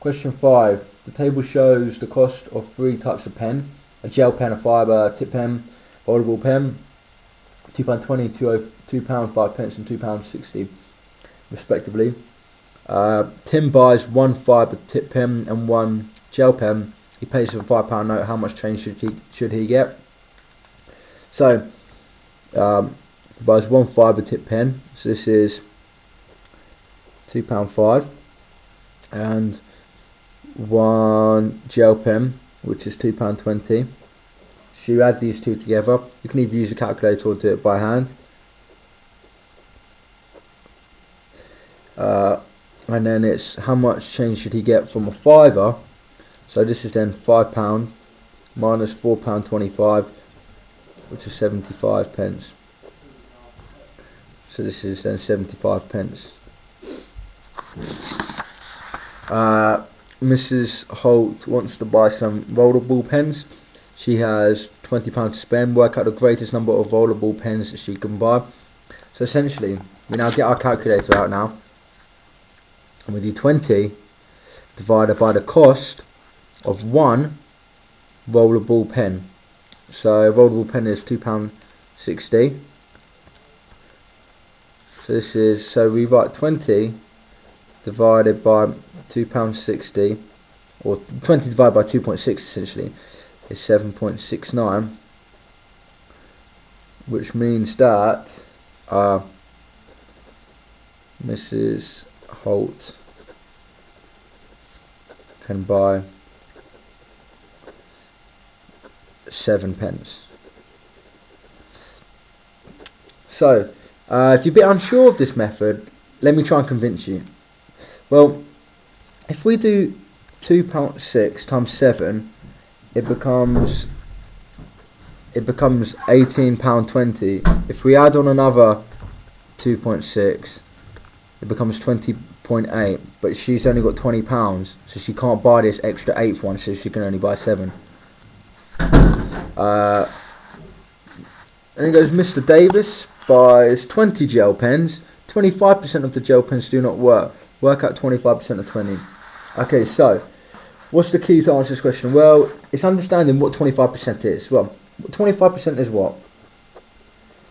Question 5. The table shows the cost of 3 types of pen: a gel pen, a fibre, tip pen, foldable pen, £2.20, £2.05 and £2.60 respectively. Tim buys 1 fibre tip pen and 1 gel pen. He pays for a £5 note. How much change should he get? So he buys 1 fibre tip pen, so this is £2.05, and 1 gel pen, which is £2.20. So you add these two together. You can either use a calculator or do it by hand. And then it's how much change should he get from a fiver. So this is then £5 minus £4.25, which is 75 pence. So this is then 75 pence. Mrs. Holt wants to buy some rollable pens. She has £20 to spend. Work out the greatest number of rollable pens that she can buy. So essentially, we now get our calculator out now, and we do 20 divided by the cost of 1 rollable pen. So a rollable pen is £2.60. So this is, so we write 20 divided by £2.60, or 20 divided by 2.6 essentially, is 7.69, which means that Mrs. Holt can buy 7 pence. So if you're a bit unsure of this method, let me try and convince you. Well, if we do £2.6 times 7, it becomes £18.20. If we add on another 2.6, it becomes 20.8. But she's only got £20, so she can't buy this extra 8th one, so she can only buy 7. And it goes, Mr. Davis buys 20 gel pens. 25% of the gel pens do not work. Work out 25% of 20. Okay, so what's the key to answer this question? Well, it's understanding what 25% is. Well, 25% is what?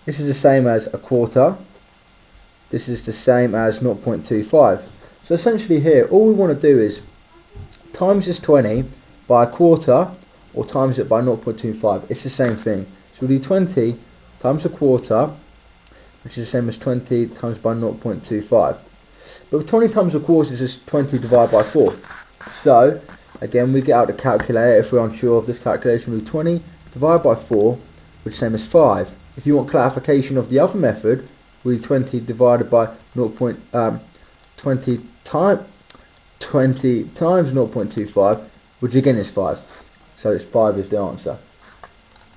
This is the same as a quarter. This is the same as 0.25. So essentially here, all we want to do is times this 20 by a quarter, or times it by 0.25. It's the same thing. So we do 20 times a quarter, which is the same as 20 times by 0.25. But with 20 times a quarter is just 20 divided by 4. So again, we get out the calculator. If we're unsure of this calculation, we do 20 divided by 4, which is the same as 5. If you want clarification of the other method, we do 20 divided by 20 times 0.25, which again is 5. So it's 5 is the answer.